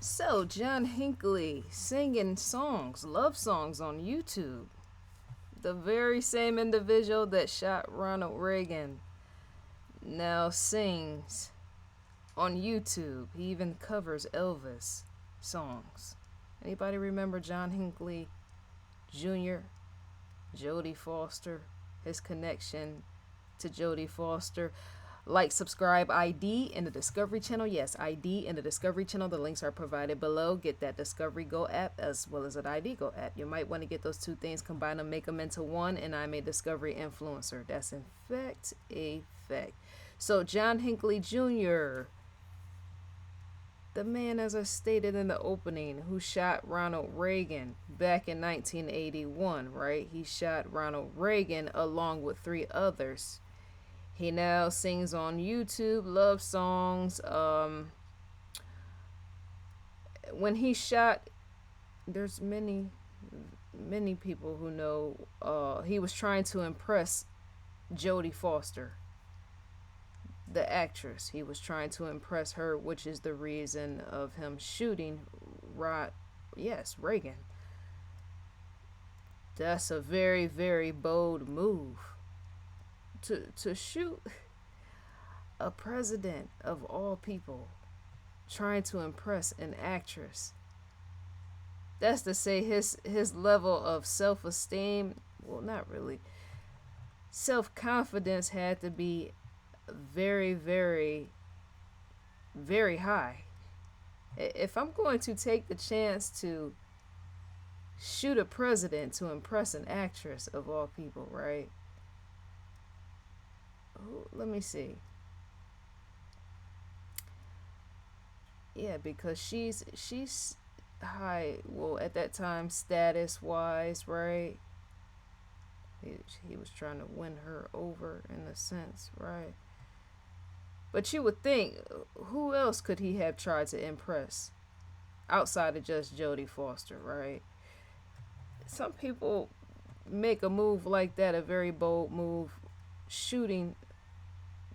So, John Hinckley singing songs, love songs on YouTube. The very same individual that shot Ronald Reagan now sings on YouTube. He even covers Elvis songs. Anybody remember John Hinckley Jr., Jodie Foster, his connection to Jodie Foster? Like, subscribe, ID in the Discovery Channel. Yes, ID in the Discovery Channel. The links are provided below. Get that Discovery Go app as well as an ID Go app. You might want to get those two things, combine them, make them into one, and I'm a Discovery influencer. That's in fact a fact. So, John Hinckley Jr., the man, as I stated in the opening, who shot Ronald Reagan back in 1981, right? He shot Ronald Reagan along with three others. He now sings on YouTube love songs. When he shot, there's many people who know he was trying to impress Jodie Foster, the actress. He was trying to impress her, which is the reason of him shooting Reagan. That's a very, very bold move. To shoot a president of all people, trying to impress an actress. That's to say his level of self-esteem, well, not really. Self-confidence had to be very, very, very high. If I'm going to take the chance to shoot a president to impress an actress of all people, right? Let me see. Yeah, because she's high. Well, at that time, status wise, right? He was trying to win her over in a sense, right? But you would think, who else could he have tried to impress outside of just Jodie Foster, right? Some people make a move like that, a very bold move, shooting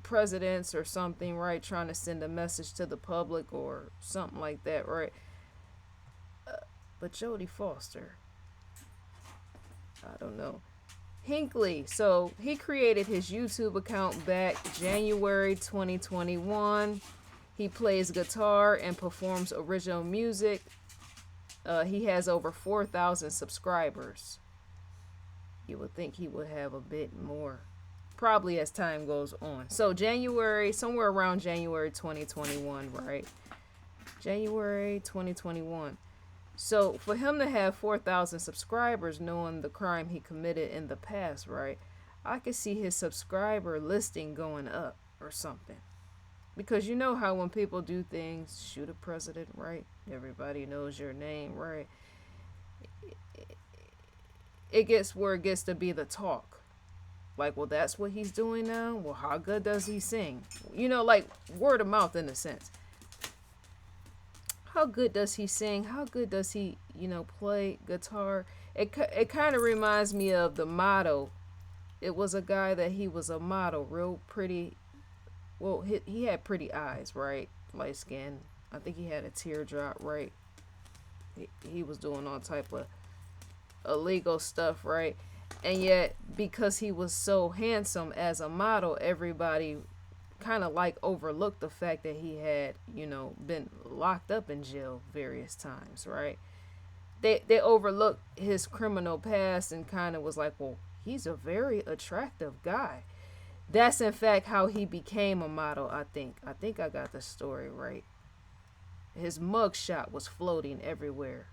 presidents or something, right? Trying to send a message to the public or something like that, right? But Jodie Foster, I don't know. Hinckley, so he created his YouTube account back January 2021. He plays guitar and performs original music. He has over 4,000 subscribers. You would think he would have a bit more, probably as time goes on. So January, somewhere around January 2021, right? January 2021. So for him to have 4,000 subscribers, knowing the crime he committed in the past, right? I could see his subscriber listing going up or something. Because you know how when people do things, shoot a president, right? Everybody knows your name, right? It gets where it gets to be the talk. Like, well, that's what he's doing now? Well, how good does he sing? You know, like word of mouth in a sense. How good does he sing? How good does he, play guitar? It kind of reminds me of the model. It was a guy that he was a model, real pretty. Well, he had pretty eyes, right? Light skin. I think he had a teardrop, right? He was doing all type of illegal stuff, right? And yet, because he was so handsome as a model, everybody kind of like overlooked the fact that he had, been locked up in jail various times, right? They overlooked his criminal past and kind of was like, well, he's a very attractive guy. That's in fact how he became a model, I think. I think I got the story right. His mugshot was floating everywhere.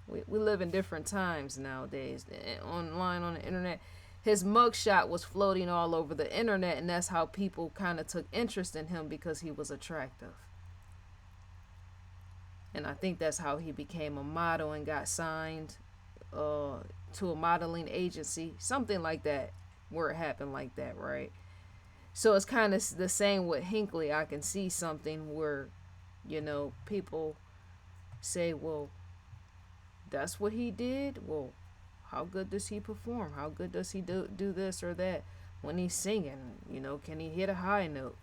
We live in different times nowadays. Online, on the internet, his mugshot was floating all over the internet, and that's how people kind of took interest in him, because he was attractive. And I think that's how he became a model and got signed to a modeling agency, something like that, where it happened like that, right? So it's kind of the same with Hinckley. I can see something where, people say, well, that's what he did. Well, how good does he perform? How good does he do this or that when he's singing? Can he hit a high note?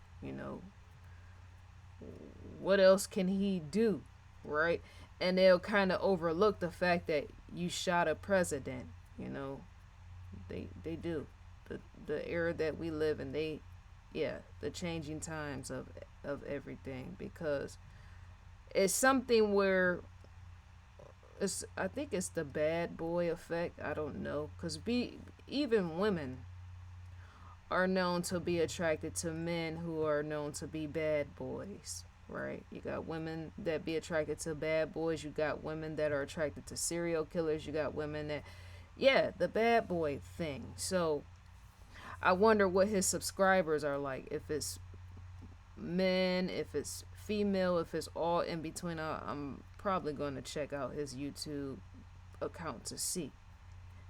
What else can he do? right? And they'll kind of overlook the fact that you shot a president. You know, they do. The era that we live in, they, yeah, the changing times of everything, because it's something where it's, I think it's the bad boy effect. I don't know, because be even women are known to be attracted to men who are known to be bad boys, right? You got women that be attracted to bad boys. You got women that are attracted to serial killers. You got women that, yeah, the bad boy thing. So I wonder what his subscribers are like. If it's men, if it's female, if it's all in between. I'm probably going to check out his YouTube account to see,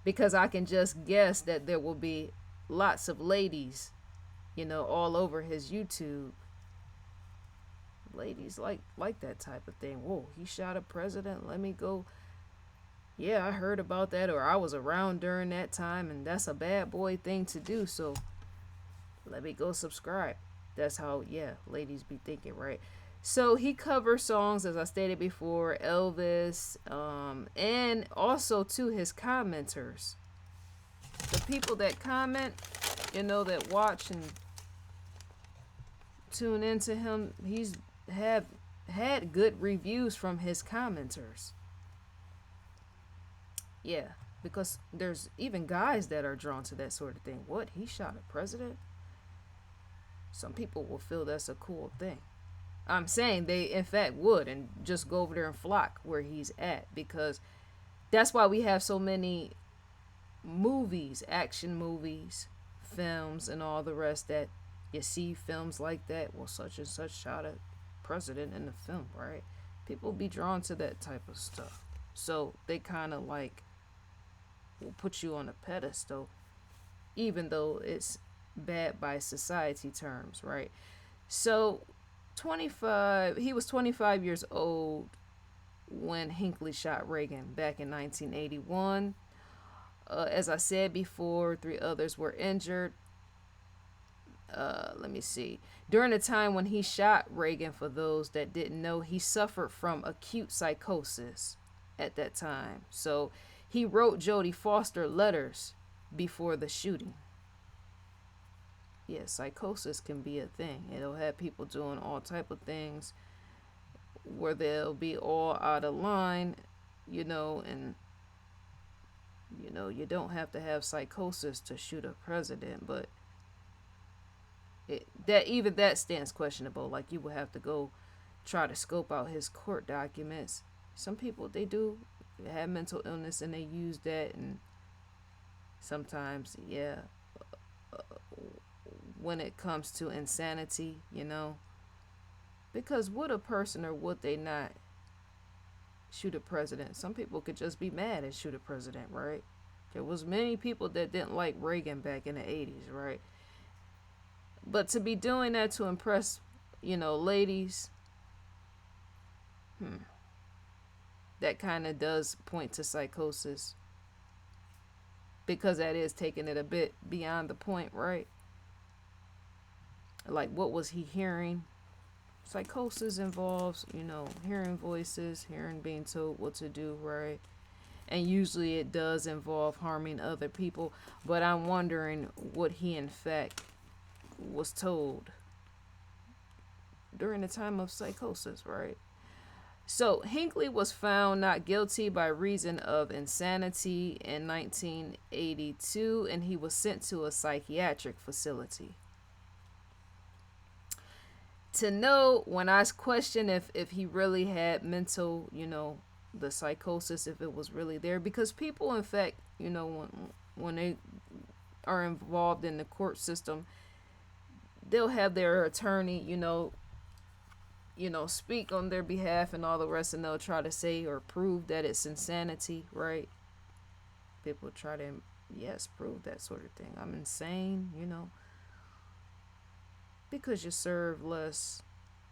because I can just guess that there will be lots of ladies, all over his YouTube. Ladies like that type of thing. Whoa, he shot a president. Let me go. Yeah, I heard about that, or I was around during that time, and that's a bad boy thing to do. So let me go subscribe. That's how, yeah, ladies be thinking, right? So he covers songs, as I stated before, Elvis, and also to his commenters, the people that comment, that watch and tune into him. He's have had good reviews from his commenters. Yeah, because there's even guys that are drawn to that sort of thing. What, he shot a president? Some people will feel that's a cool thing. I'm saying they in fact would, and just go over there and flock where he's at, because that's why we have so many movies, action movies, films, and all the rest, that you see films like that. Well, such and such shot a president in the film, right? People be drawn to that type of stuff. So they kind of like will put you on a pedestal, even though it's bad by society terms, right? So 25, he was 25 years old when Hinckley shot Reagan back in 1981. As I said before, 3 others were injured. Let me see. During the time when he shot Reagan, for those that didn't know, he suffered from acute psychosis at that time. So he wrote Jodie Foster letters before the shooting. Yeah, psychosis can be a thing. It'll have people doing all type of things where they'll be all out of line, and you don't have to have psychosis to shoot a president, but that stands questionable. Like, you would have to go try to scope out his court documents. Some people, they do have mental illness and they use that, and sometimes, yeah, when it comes to insanity, because would a person or would they not shoot a president? Some people could just be mad and shoot a president, right? There was many people that didn't like Reagan back in the 80s, right? But to be doing that to impress, ladies, that kind of does point to psychosis, because that is taking it a bit beyond the point, right? Like, what was he hearing? Psychosis involves, hearing voices, hearing being told what to do, right? And usually it does involve harming other people. But I'm wondering what he in fact was told during the time of psychosis, right? So Hinckley was found not guilty by reason of insanity in 1982, and he was sent to a psychiatric facility. To know, when I question if he really had mental, the psychosis, if it was really there, because people, in fact, when they are involved in the court system, they'll have their attorney, speak on their behalf and all the rest, and they'll try to say or prove that it's insanity, right? People try to, yes, prove that sort of thing. I'm insane, because you serve less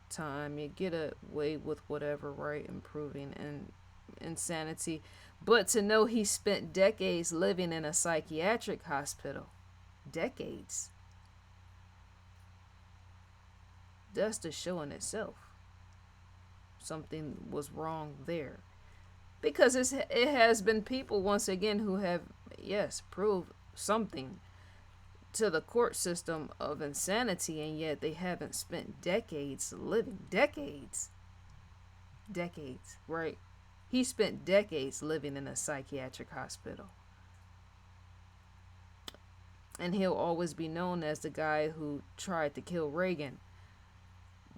time, you get away with whatever, right? Improving and insanity. But to know he spent decades living in a psychiatric hospital, decades, that's the show in itself. something was wrong there. Because it has been people, once again, who have, yes, proved something to the court system of insanity, and yet they haven't spent decades living. Decades, right? He spent decades living in a psychiatric hospital. And he'll always be known as the guy who tried to kill Reagan.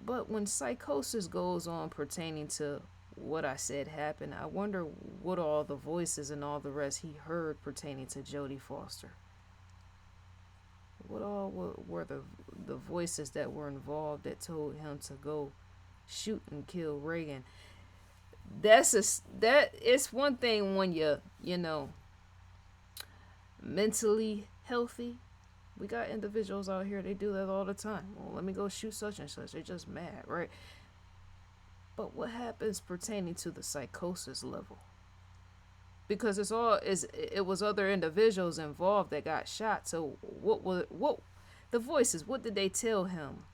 But when psychosis goes on pertaining to what I said happened, I wonder what all the voices and all the rest he heard pertaining to Jodie Foster. What all were the voices that were involved that told him to go shoot and kill Reagan? That it's one thing when you mentally healthy. We got individuals out here, they do that all the time. Well, let me go shoot such and such. They're just mad, right? But what happens pertaining to the psychosis level? Because it was other individuals involved that got shot. So what the voices, what did they tell him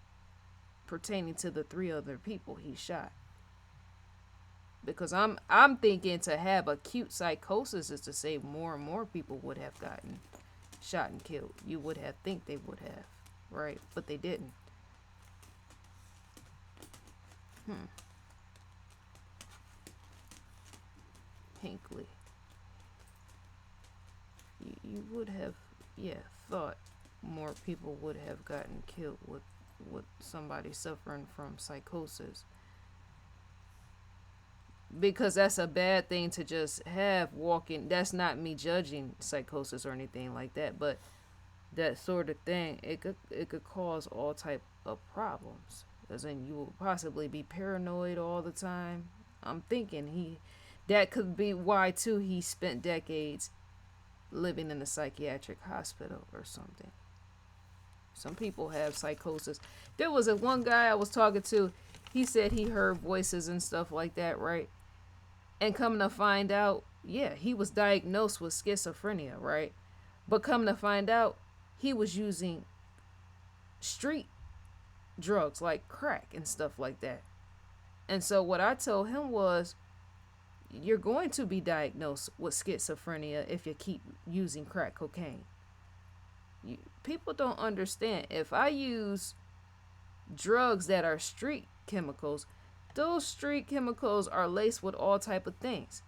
pertaining to the 3 other people he shot? Because I'm thinking to have acute psychosis is to say more and more people would have gotten shot and killed. You would have think they would have, right? But they didn't. Hinckley. You would have, thought more people would have gotten killed with somebody suffering from psychosis. Because that's a bad thing to just have walking. That's not me judging psychosis or anything like that, but that sort of thing, it could cause all type of problems. As in, you will possibly be paranoid all the time. I'm thinking that could be why too he spent decades living in a psychiatric hospital or something. Some people have psychosis. There was one guy I was talking to. He said he heard voices and stuff like that, right? And coming to find out, he was diagnosed with schizophrenia, right? But coming to find out, he was using street drugs like crack and stuff like that. And so what I told him was, you're going to be diagnosed with schizophrenia if you keep using crack cocaine. People don't understand. If I use drugs that are street chemicals, those street chemicals are laced with all type of things.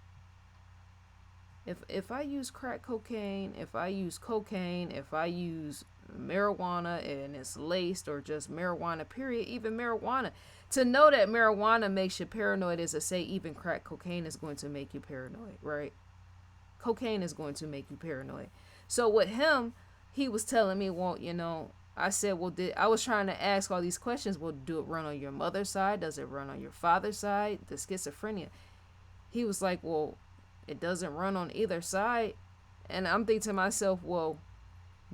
If I use crack cocaine, if I use cocaine, if I use marijuana and it's laced, or just marijuana period, even marijuana, to know that marijuana makes you paranoid is to say even crack cocaine is going to make you paranoid, right? Cocaine is going to make you paranoid. So with him, he was telling me, well, I said, well, I was trying to ask all these questions. Well, do it run on your mother's side? Does it run on your father's side? The schizophrenia. He was like, well, it doesn't run on either side. And I'm thinking to myself, well,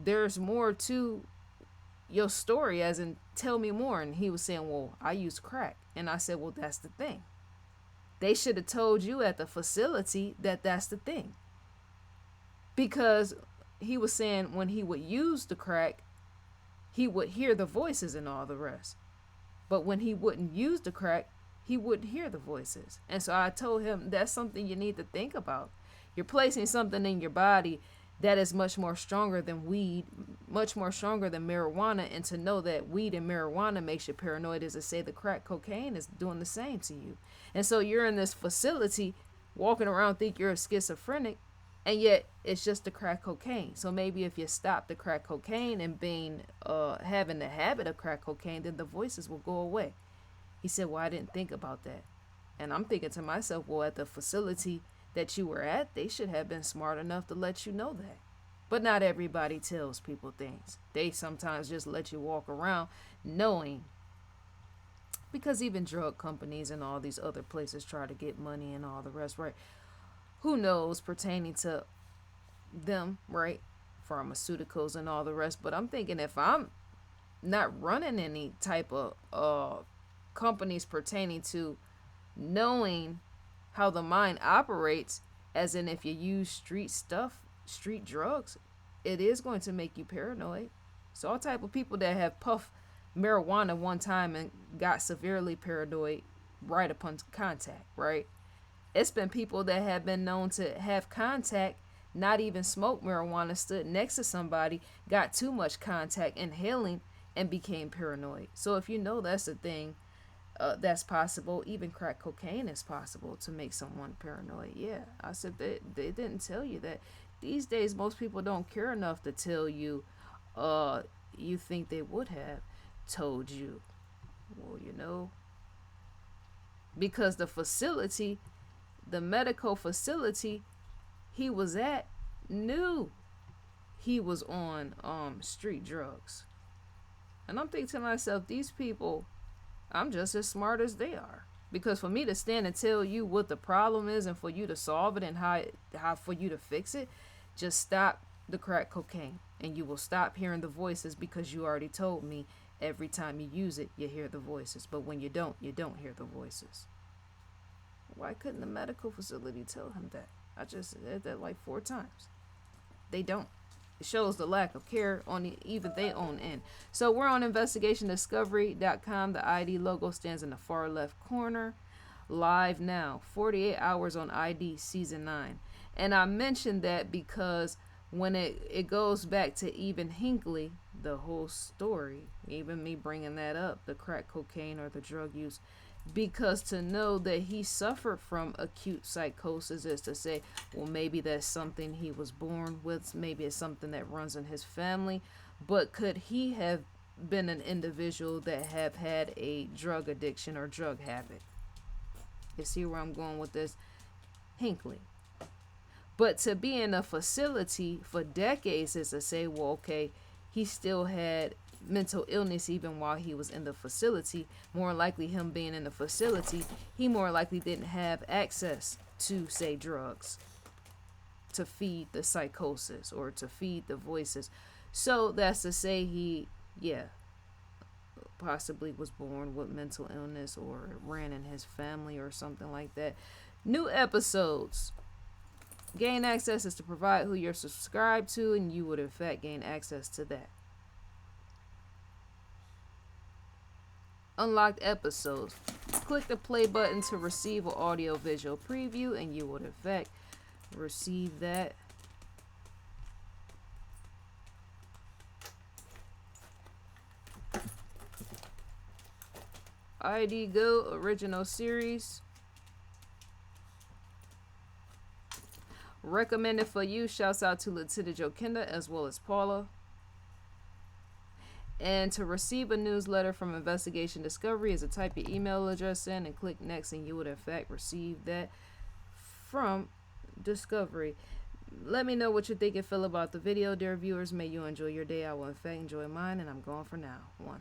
there's more to your story, as in tell me more. And he was saying, well, I use crack. And I said, well, that's the thing. They should have told you at the facility that that's the thing. Because he was saying when he would use the crack, he would hear the voices and all the rest. But when he wouldn't use the crack, he wouldn't hear the voices. And so I told him that's something you need to think about. You're placing something in your body that is much more stronger than weed, much more stronger than marijuana. And to know that weed and marijuana makes you paranoid is to say the crack cocaine is doing the same to you. And so you're in this facility walking around think you're a schizophrenic, and yet it's just the crack cocaine. So maybe if you stop the crack cocaine and having the habit of crack cocaine, then the voices will go away. He said, well, I didn't think about that. And I'm thinking to myself, well, at the facility that you were at, they should have been smart enough to let you know that. But not everybody tells people things. They sometimes just let you walk around knowing. Because even drug companies and all these other places try to get money and all the rest, right? Who knows pertaining to them, right? Pharmaceuticals and all the rest. But I'm thinking if I'm not running any type of companies pertaining to knowing how the mind operates, as in if you use street drugs, it is going to make you paranoid. So all type of people that have puffed marijuana one time and got severely paranoid right upon contact, right? It's been people that have been known to have contact, not even smoke marijuana, stood next to somebody, got too much contact, inhaling, and became paranoid. So if you know that's a thing, that's possible. Even crack cocaine is possible to make someone paranoid. Yeah, I said they didn't tell you that. These days, most people don't care enough to tell you. You think they would have told you. Well, because the medical facility he was at, knew he was on street drugs. And I'm thinking to myself, these people, I'm just as smart as they are. Because for me to stand and tell you what the problem is and for you to solve it and how for you to fix it, just stop the crack cocaine and you will stop hearing the voices, because you already told me every time you use it, you hear the voices. But when you don't hear the voices. Why couldn't the medical facility tell him that? I just said that like 4 times. They don't. It shows the lack of care on even their own end. So we're on investigationdiscovery.com. The ID logo stands in the far left corner. Live now, 48 hours on ID season 9. And I mentioned that because when it goes back to even Hinckley, the whole story, even me bringing that up, the crack cocaine or the drug use, because to know that he suffered from acute psychosis is to say, well, maybe that's something he was born with, maybe it's something that runs in his family, but could he have been an individual that have had a drug addiction or drug habit? You see where I'm going with this? Hinckley. But to be in a facility for decades is to say, well, okay, he still had mental illness even while he was in the facility. More likely him being in the facility, he more likely didn't have access to, say, drugs to feed the psychosis or to feed the voices. So that's to say he, possibly was born with mental illness or ran in his family or something like that. New episodes. Gain access is to provide who you're subscribed to, and you would in fact gain access to that. Unlocked episodes. Click the play button to receive an audio visual preview, and you would in fact receive that. ID Go original series. Recommended for you. Shouts out to Lieutenant Jokinda as well as Paula. And to receive a newsletter from Investigation Discovery is to type your email address in and click next, and you would in fact receive that from Discovery. Let me know what you think and feel about the video, dear viewers. May you enjoy your day. I will in fact enjoy mine, and I'm gone for now. 1.